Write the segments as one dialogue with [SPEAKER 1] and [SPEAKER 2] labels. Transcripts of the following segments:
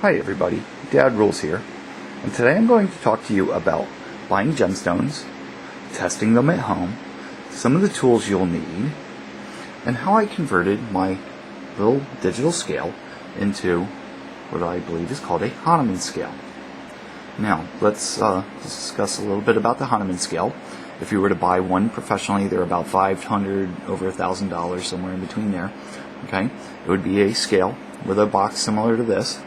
[SPEAKER 1] Hi everybody, Dad Rules here, and today I'm going to talk to you about buying gemstones, testing them at home, some of the tools you'll need, and how I converted my little digital scale into what I believe is called a Hahnemann scale. Now, let's discuss a little bit about the Hahnemann scale. If you were to buy one professionally, they're about $500 over $1,000, somewhere in between there. Okay, it would be a scale with a box similar to this.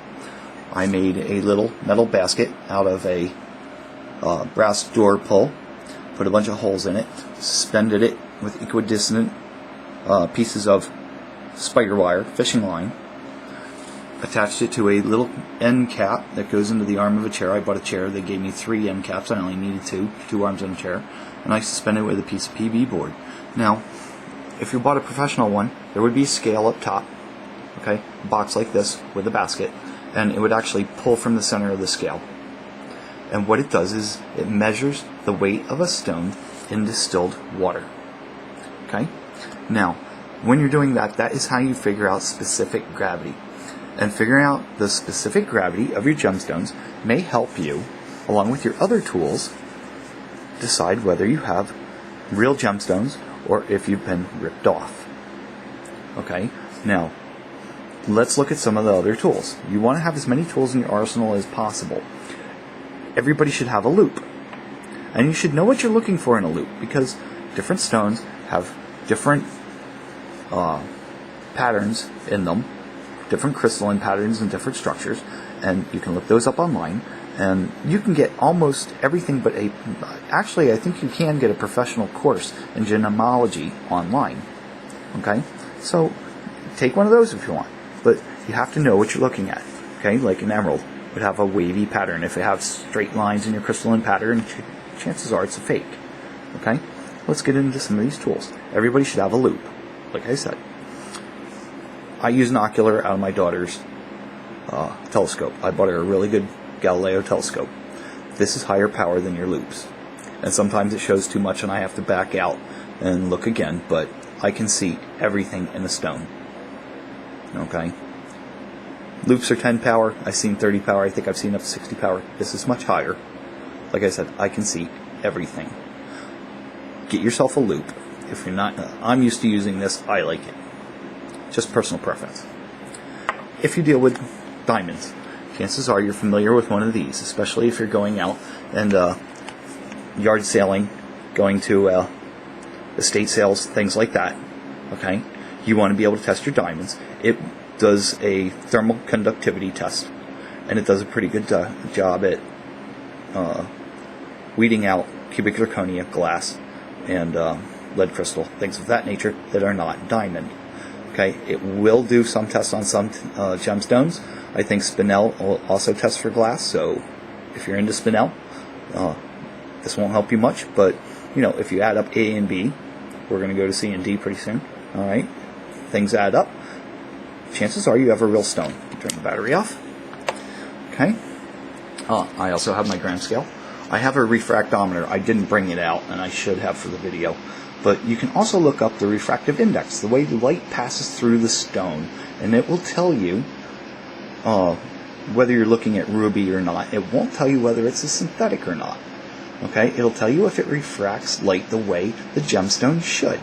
[SPEAKER 1] I made a little metal basket out of a brass door pull, put a bunch of holes in it, suspended it with equidistant pieces of spider wire, fishing line, attached it to a little end cap that goes into the arm of a chair. I bought a chair, they gave me 3 end caps, I only needed two arms on a chair, and I suspended it with a piece of PB board. Now, if you bought a professional one, there would be a scale up top, okay, a box like this with a basket, and it would actually pull from the center of the scale. And what it does is it measures the weight of a stone in distilled water. Okay? Now, when you're doing that, that is how you figure out specific gravity. And figuring out the specific gravity of your gemstones may help you, along with your other tools, decide whether you have real gemstones or if you've been ripped off. Okay? Now, let's look at some of the other tools. You want to have as many tools in your arsenal as possible. Everybody should have a loupe. And you should know what you're looking for in a loupe, because different stones have different patterns in them, different crystalline patterns and different structures, and you can look those up online, and you can get almost everything but actually I think you can get a professional course in gemology online. Okay? So take one of those if you want. But you have to know what you're looking at. Okay, like an emerald would have a wavy pattern. If it has straight lines in your crystalline pattern, chances are it's a fake. Okay, let's get into some of these tools. Everybody should have a loupe, like I said. I use an ocular out of my daughter's telescope. I bought her a really good Galileo telescope. This is higher power than your loupes, and sometimes it shows too much and I have to back out and look again, but I can see everything in the stone. Okay. Loupes are 10 power. I've seen 30 power. I think I've seen up to 60 power. This is much higher. Like I said, I can see everything. Get yourself a loupe. If you're not, I'm used to using this. I like it. Just personal preference. If you deal with diamonds, chances are you're familiar with one of these, especially if you're going out and yard sailing, going to estate sales, things like that. Okay. You want to be able to test your diamonds. It does a thermal conductivity test, and it does a pretty good job at weeding out cubic zirconia, glass, and lead crystal, things of that nature that are not diamond. Okay, it will do some tests on some gemstones. I think spinel will also test for glass, so if you're into spinel, this won't help you much, but you know, if you add up A and B, we're going to go to C and D pretty soon. All right. Things add up, chances are you have a real stone. Turn the battery off. Okay. I also have my gram scale. I have a refractometer. I didn't bring it out, and I should have for the video. But you can also look up the refractive index, the way the light passes through the stone, and it will tell you whether you're looking at ruby or not. It won't tell you whether it's a synthetic or not. Okay. It'll tell you if it refracts light the way the gemstone should.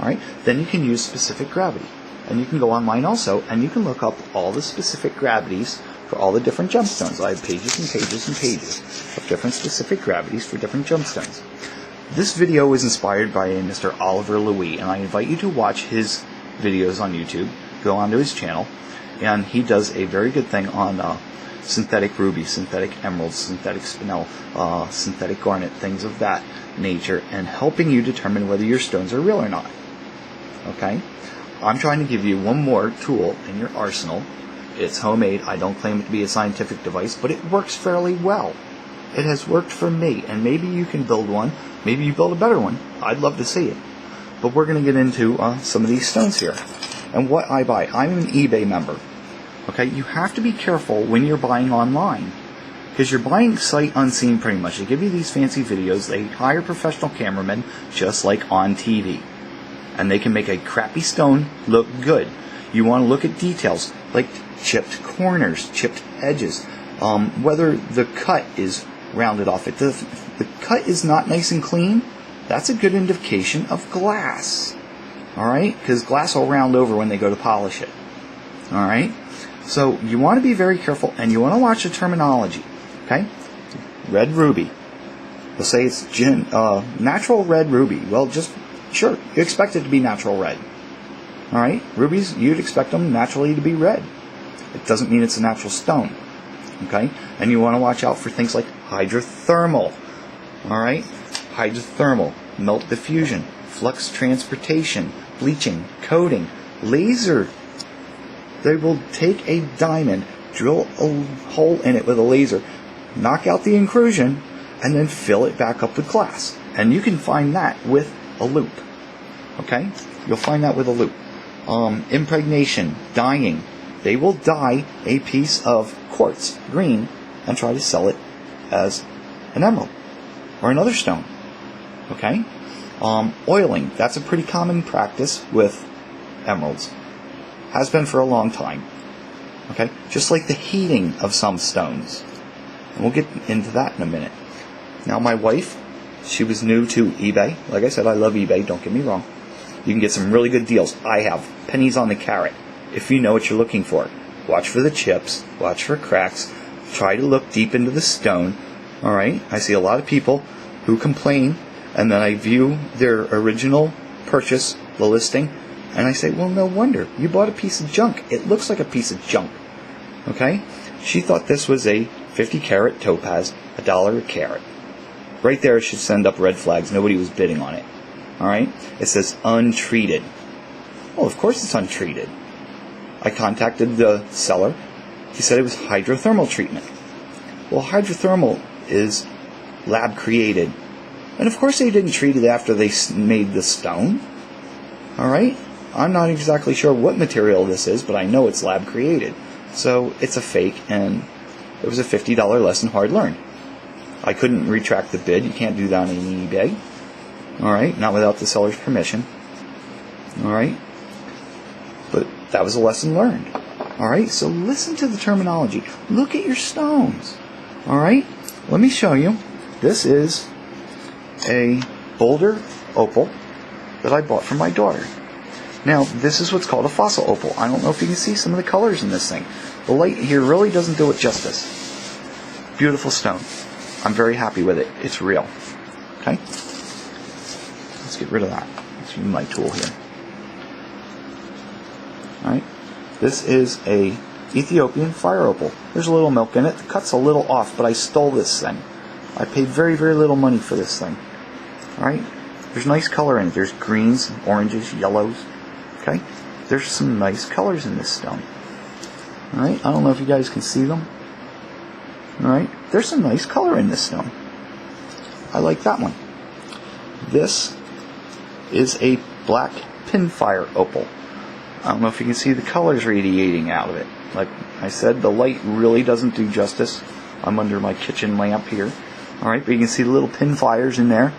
[SPEAKER 1] Alright, then you can use specific gravity. And you can go online also, and you can look up all the specific gravities for all the different gemstones. I have pages and pages and pages of different specific gravities for different gemstones. This video was inspired by a Mr. Oliver Louis, and I invite you to watch his videos on YouTube. Go onto his channel, and he does a very good thing on synthetic ruby, synthetic emeralds, synthetic spinel, synthetic garnet, things of that nature, and helping you determine whether your stones are real or not. Okay? I'm trying to give you one more tool in your arsenal. It's homemade. I don't claim it to be a scientific device, but it works fairly well. It has worked for me, and maybe you can build one. Maybe you build a better one. I'd love to see it. But we're going to get into some of these stones here and what I buy. I'm an eBay member. Okay? You have to be careful when you're buying online, because you're buying sight unseen pretty much. They give you these fancy videos. They hire professional cameramen just like on TV. And they can make a crappy stone look good. You want to look at details. Like chipped corners, chipped edges, whether the cut is rounded off. If the cut is not nice and clean, that's a good indication of glass. Alright? Because glass will round over when they go to polish it. Alright? So you want to be very careful, and you want to watch the terminology. Okay? Red ruby. They'll say it's natural red ruby. Well, sure, you expect it to be natural red. Alright? Rubies, you'd expect them naturally to be red. It doesn't mean it's a natural stone. Okay? And you want to watch out for things like hydrothermal. Alright? Hydrothermal, melt diffusion, flux transportation, bleaching, coating, laser. They will take a diamond, drill a hole in it with a laser, knock out the inclusion, and then fill it back up with glass. And you can find that with a loop. Okay? You'll find that with a loop. Impregnation, dyeing. They will dye a piece of quartz green and try to sell it as an emerald or another stone. Okay? Oiling. That's a pretty common practice with emeralds. Has been for a long time. Okay? Just like the heating of some stones. And we'll get into that in a minute. Now, my wife, she was new to eBay. Like I said, I love eBay, don't get me wrong. You can get some really good deals. I have pennies on the carrot. If you know what you're looking for, watch for the chips, watch for cracks, try to look deep into the stone. Alright? I see a lot of people who complain, and then I view their original purchase, the listing, and I say, well, no wonder. You bought a piece of junk. It looks like a piece of junk. Okay? She thought this was a 50 carat topaz, $1 a carat. Right there should send up red flags. Nobody was bidding on it. Alright? It says untreated. Well, of course it's untreated. I contacted the seller. He said it was hydrothermal treatment. Well, hydrothermal is lab created. And of course they didn't treat it after they made the stone. Alright? I'm not exactly sure what material this is, but I know it's lab created. So it's a fake, and it was a $50 lesson hard learned. I couldn't retract the bid. You can't do that on eBay. Alright? Not without the seller's permission. Alright? But that was a lesson learned. Alright? So listen to the terminology. Look at your stones. Alright? Let me show you. This is a boulder opal that I bought from my daughter. Now, this is what's called a fossil opal. I don't know if you can see some of the colors in this thing. The light here really doesn't do it justice. Beautiful stone. I'm very happy with it. It's real. Okay? Let's get rid of that. Let's use my tool here. Alright? This is a Ethiopian fire opal. There's a little milk in it. The cut's a little off, but I stole this thing. I paid very, very little money for this thing. Alright? There's nice color in it. There's greens, oranges, yellows. Okay? There's some nice colors in this stone. Alright? I don't know if you guys can see them. Alright? There's some nice color in this stone. I like that one. This is a black pinfire opal. I don't know if you can see the colors radiating out of it. Like I said, the light really doesn't do justice. I'm under my kitchen lamp here. Alright, but you can see the little pinfires in there.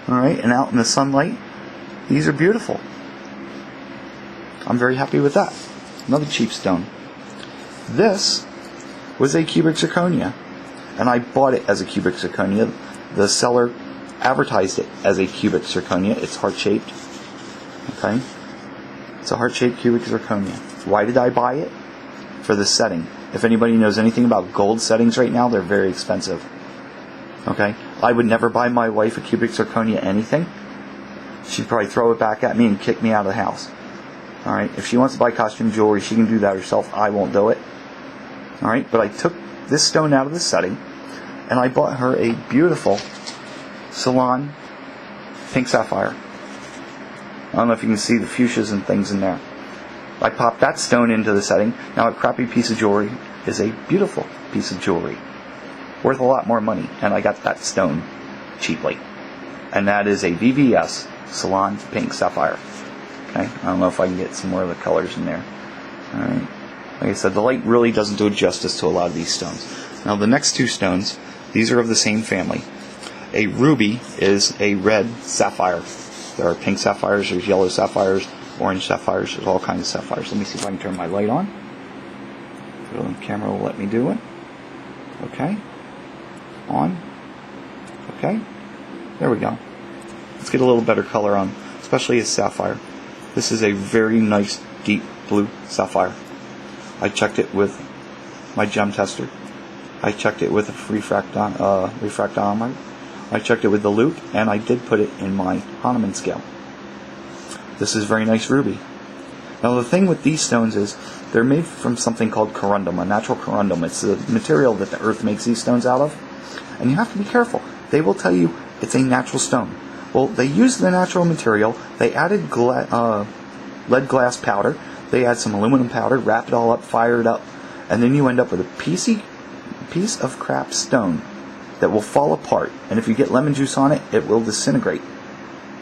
[SPEAKER 1] Alright, and out in the sunlight. These are beautiful. I'm very happy with that. Another cheap stone. This was a cubic zirconia, and I bought it as a cubic zirconia. The seller advertised it as a cubic zirconia. It's heart-shaped. Okay? It's a heart-shaped cubic zirconia. Why did I buy it? For the setting. If anybody knows anything about gold settings right now, they're very expensive. Okay? I would never buy my wife a cubic zirconia anything. She'd probably throw it back at me and kick me out of the house. Alright? If she wants to buy costume jewelry, she can do that herself. I won't do it. Alright? But I took this stone out of the setting, and I bought her a beautiful Ceylon pink sapphire. I don't know if you can see the fuchsias and things in there. I popped that stone into the setting. Now a crappy piece of jewelry is a beautiful piece of jewelry. Worth a lot more money. And I got that stone cheaply. And that is a VVS Ceylon pink sapphire. Okay? I don't know if I can get some more of the colors in there. Alright. Like I said, the light really doesn't do justice to a lot of these stones. Now the next two stones, these are of the same family. A ruby is a red sapphire. There are pink sapphires, there's yellow sapphires, orange sapphires, there's all kinds of sapphires. Let me see if I can turn my light on. The camera will let me do it. Okay. On. Okay. There we go. Let's get a little better color on, especially a sapphire. This is a very nice deep blue sapphire. I checked it with my gem tester. I checked it with a refractometer. I checked it with the loupe, and I did put it in my Hahnemann scale. This is very nice ruby. Now the thing with these stones is they're made from something called corundum, a natural corundum. It's the material that the earth makes these stones out of. And you have to be careful. They will tell you it's a natural stone. Well, they used the natural material. They added lead glass powder. They add some aluminum powder, wrap it all up, fire it up, and then you end up with a piece of crap stone that will fall apart. And if you get lemon juice on it, it will disintegrate.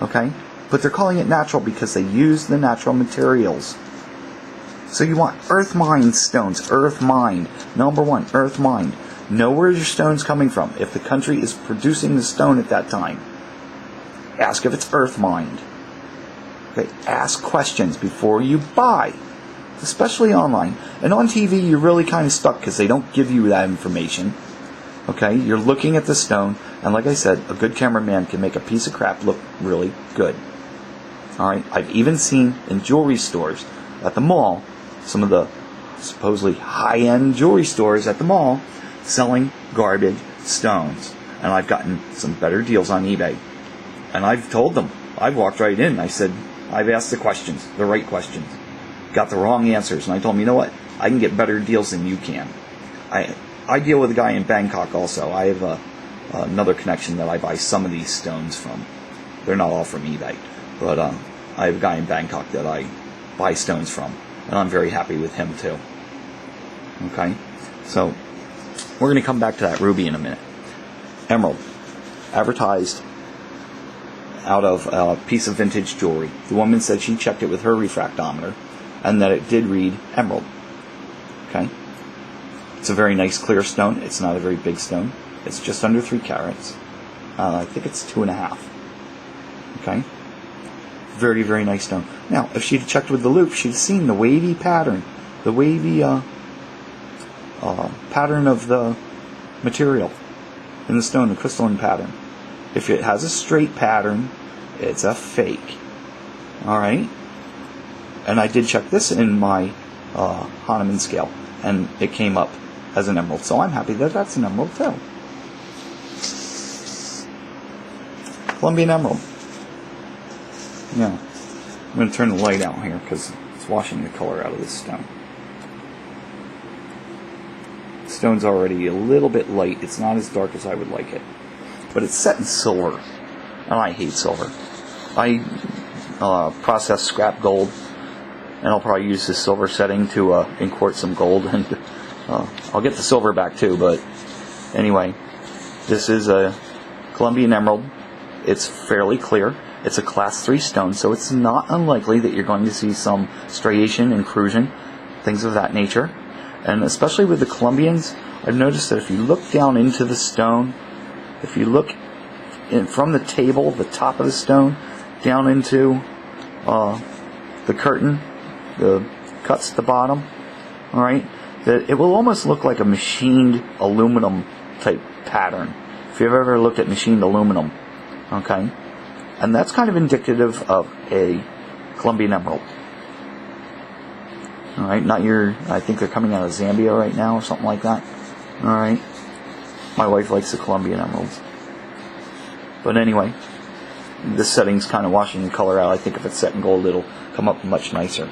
[SPEAKER 1] Okay? But they're calling it natural because they use the natural materials. So you want earth mined stones. Earth mined. Number one, earth mined. Know where your stone's coming from. If the country is producing the stone at that time, ask if it's earth mined. Okay, ask questions before you buy, especially online. And on TV, you're really kind of stuck because they don't give you that information. Okay, you're looking at the stone, and like I said, a good cameraman can make a piece of crap look really good. Alright, I've even seen in jewelry stores at the mall, some of the supposedly high-end jewelry stores at the mall selling garbage stones. And I've gotten some better deals on eBay. And I've told them, I've walked right in, I said, I've asked the questions, the right questions. Got the wrong answers, and I told them, you know what, I can get better deals than you can. I deal with a guy in Bangkok also. I have another connection that I buy some of these stones from. They're not all from eBay. But I have a guy in Bangkok that I buy stones from, and I'm very happy with him too. Okay? So, we're going to come back to that ruby in a minute. Emerald. Advertised out of a piece of vintage jewelry. The woman said she checked it with her refractometer, and that it did read emerald. Okay? It's a very nice clear stone. It's not a very big stone. It's just under 3 carats. I think it's 2.5. Okay? Very, very nice stone. Now, if she'd checked with the loupe, she'd seen the wavy pattern. The wavy pattern of the material in the stone, the crystalline pattern. If it has a straight pattern, it's a fake. Alright? And I did check this in my Hahnemann scale, and it came up as an emerald. So I'm happy that that's an emerald too. Colombian emerald. Yeah. I'm going to turn the light out here because it's washing the color out of this stone. The stone's already a little bit light. It's not as dark as I would like it. But it's set in silver. And I hate silver. I process scrap gold. And I'll probably use this silver setting to inquart some gold. And I'll get the silver back too. But anyway, this is a Colombian emerald. It's fairly clear. It's a class 3 stone, so it's not unlikely that you're going to see some striation, intrusion, things of that nature. And especially with the Colombians, I've noticed that if you look down into the stone, if you look from the table, the top of the stone, down into the curtain, the cuts at the bottom, alright, that it will almost look like a machined aluminum type pattern. If you've ever looked at machined aluminum, okay? And that's kind of indicative of a Colombian emerald. Alright, I think they're coming out of Zambia right now or something like that. Alright. My wife likes the Colombian emeralds. But anyway, this setting's kind of washing the color out. I think if it's set in gold, it'll come up much nicer.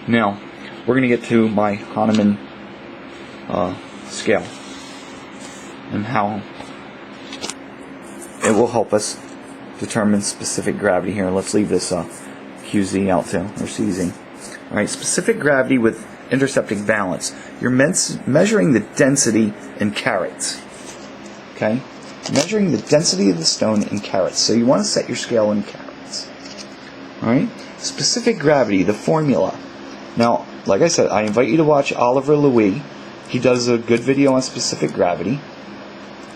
[SPEAKER 1] Now, we're going to get to my Hahnemann scale and how it will help us determine specific gravity here. Let's leave this QZ out too, or CZ. Alright, specific gravity with intercepting balance. You're measuring the density in carats. Okay? Measuring the density of the stone in carats. So you want to set your scale in carats. Alright? Specific gravity, the formula. Now, like I said, I invite you to watch Oliver Louis. He does a good video on specific gravity.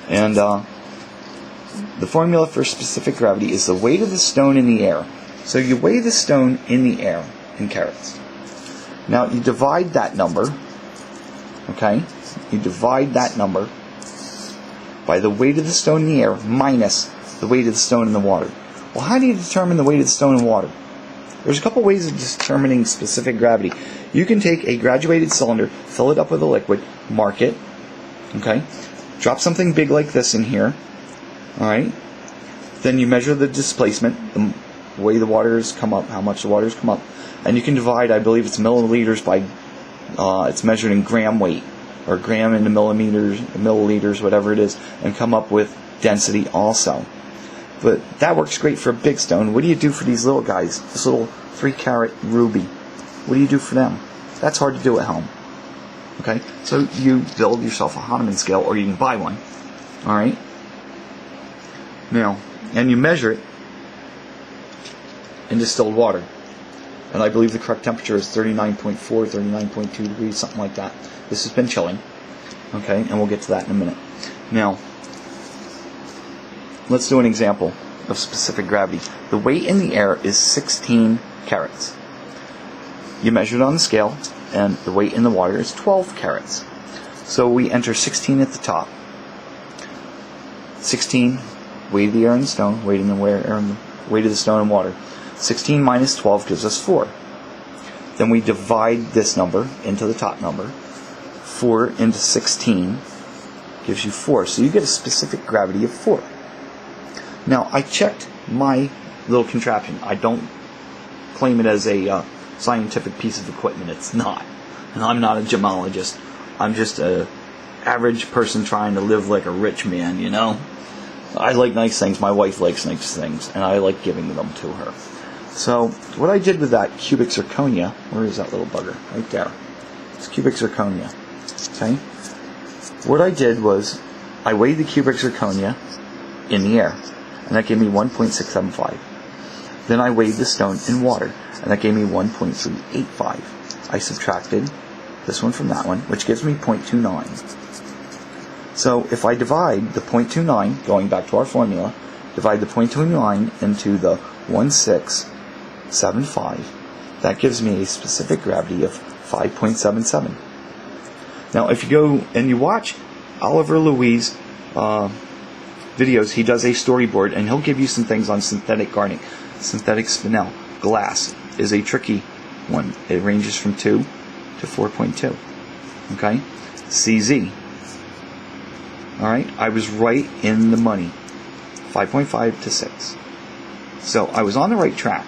[SPEAKER 1] And the formula for specific gravity is the weight of the stone in the air. So you weigh the stone in the air in carats. Now you divide that number, Okay? You divide that number by the weight of the stone in the air minus the weight of the stone in the water. Well, how do you determine the weight of the stone in water? There's a couple ways of determining specific gravity. You can take a graduated cylinder, fill it up with a liquid, mark it, okay? Drop something big like this in here, alright? Then you measure the displacement, the way the water has come up, how much the water has come up, and you can divide, I believe it's milliliters by, it's measured in gram weight, or gram into milliliters, whatever it is, and come up with density also. But that works great for a big stone. What do you do for these little guys? This little 3-carat ruby. What do you do for them? That's hard to do at home. Okay? So you build yourself a Hahnemann scale, or you can buy one. Alright? Now, and you measure it in distilled water. And I believe the correct temperature is 39.4, 39.2 degrees, something like that. This has been chilling. Okay? And we'll get to that in a minute. Now, let's do an example of specific gravity. The weight in the air is 16 carats. You measure it on the scale, and the weight in the water is 12 carats. So we enter 16 at the top. 16, weight of the air and the stone, weight of the stone and water. 16 minus 12 gives us 4. Then we divide this number into the top number. 4 into 16 gives you 4. So you get a specific gravity of 4. Now, I checked my little contraption. I don't claim it as a scientific piece of equipment. It's not. And I'm not a gemologist. I'm just a average person trying to live like a rich man, you know? I like nice things. My wife likes nice things. And I like giving them to her. So, what I did with that cubic zirconia, where is that little bugger? Right there. It's cubic zirconia. Okay? What I did was, I weighed the cubic zirconia in the air. And that gave me 1.675. Then I weighed the stone in water, and that gave me 1.385. I subtracted this one from that one, which gives me 0.29. So if I divide the 0.29, going back to our formula, divide the 0.29 into the 1.675, that gives me a specific gravity of 5.77. Now if you go and you watch Oliver Louis' videos, he does a storyboard, and he'll give you some things on synthetic garnet. Synthetic spinel. Glass is a tricky one. It ranges from 2 to 4.2. Okay? CZ. Alright? I was right in the money. 5.5 to 6. So I was on the right track.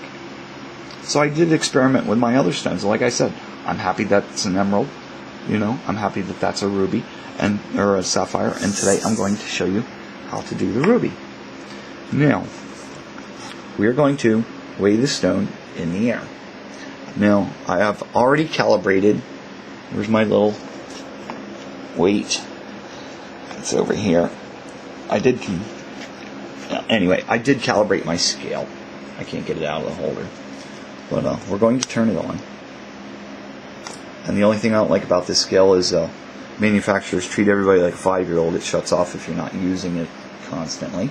[SPEAKER 1] So I did experiment with my other stones. Like I said, I'm happy that's an emerald. You know, I'm happy that that's a ruby or a sapphire. And today I'm going to show you how to do the ruby. Now, we are going to weigh the stone in the air. Now, I have already calibrated. Where's my little weight? It's over here. I did calibrate my scale. I can't get it out of the holder. But we're going to turn it on. And the only thing I don't like about this scale is manufacturers treat everybody like a 5-year-old. It shuts off if you're not using it constantly.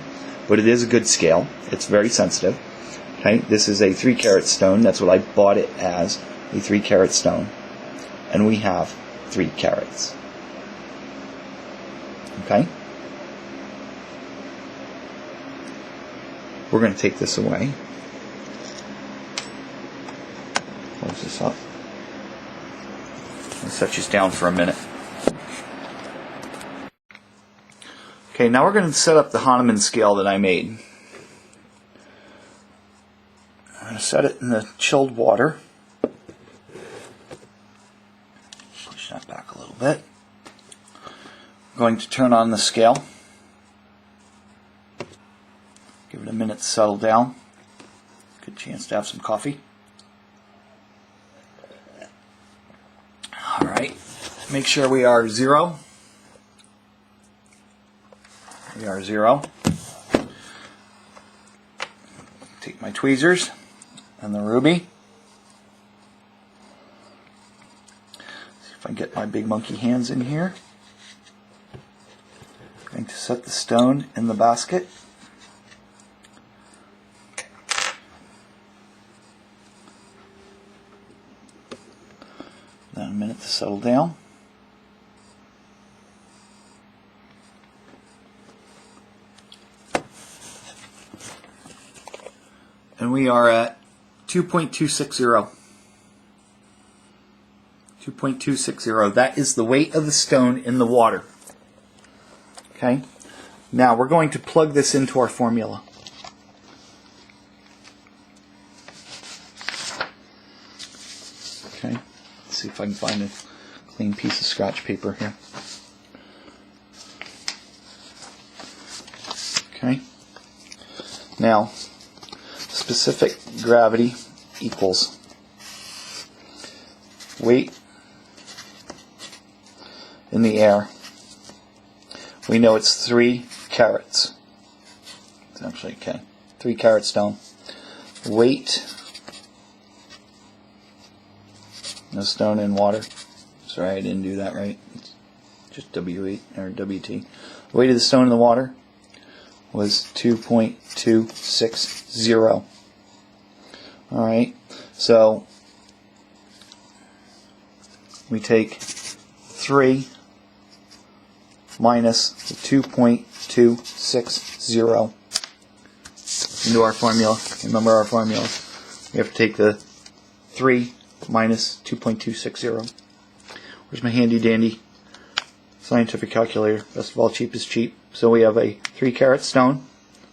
[SPEAKER 1] But it is a good scale. It's very sensitive. Okay, this is a 3-carat stone. That's what I bought it as, a 3-carat stone. And we have 3 carats. Okay? We're going to take this away. Close this up. I'll set this down for a minute. Okay, now we're going to set up the Hahnemann scale that I made. I'm going to set it in the chilled water. Push that back a little bit. I'm going to turn on the scale. Give it a minute to settle down. Good chance to have some coffee. Alright, make sure we are 0. We are 0. Take my tweezers and the ruby. See if I can get my big monkey hands in here. I'm going to set the stone in the basket. Then a minute to settle down. And we are at 2.260. 2.260. That is the weight of the stone in the water. Okay? Now we're going to plug this into our formula. Okay? Let's see if I can find a clean piece of scratch paper here. Okay? Now, specific gravity equals weight in the air. We know it's 3 carats. It's actually, okay, 3 carat stone. Weight, no stone in water. Sorry, I didn't do that right. It's just W8 or WT. The weight of the stone in the water was 2.260. Alright, so we take 3 minus the 2.260 into our formula. Remember our formula. We have to take the 3 minus 2.260. Where's my handy dandy scientific calculator? Best of all, cheap is cheap. So we have a 3 carat stone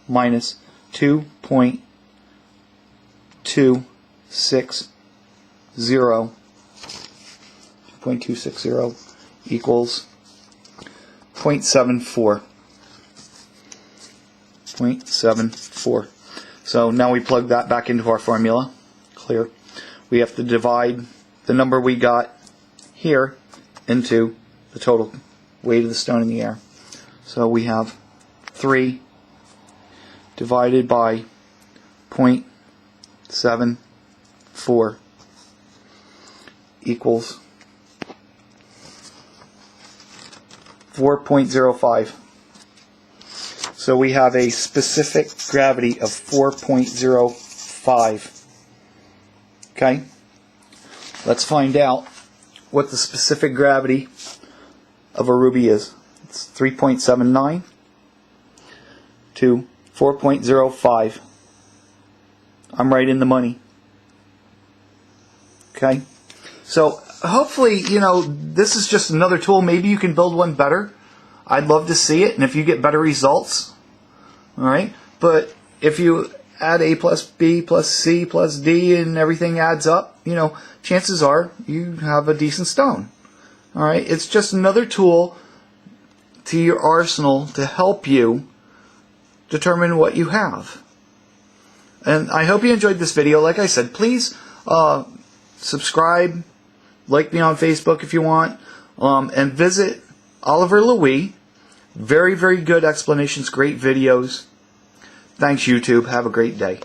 [SPEAKER 1] minus 2.260 equals 0.74. 0.74. So now we plug that back into our formula. Clear. We have to divide the number we got here into the total weight of the stone in the air. So we have 3 divided by 0.74 equals 4.05. So we have a specific gravity of 4.05. Okay? Let's find out what the specific gravity of a ruby is. It's 3.79 to 4.05. I'm right in the money. Okay? So hopefully, this is just another tool. Maybe you can build one better. I'd love to see it, and if you get better results, alright? But if you add A plus B plus C plus D and everything adds up, chances are you have a decent stone. Alright? It's just another tool to your arsenal to help you determine what you have. And I hope you enjoyed this video. Like I said, please subscribe, like me on Facebook if you want, and visit Oliver Louis. Very, very good explanations, great videos. Thanks, YouTube. Have a great day.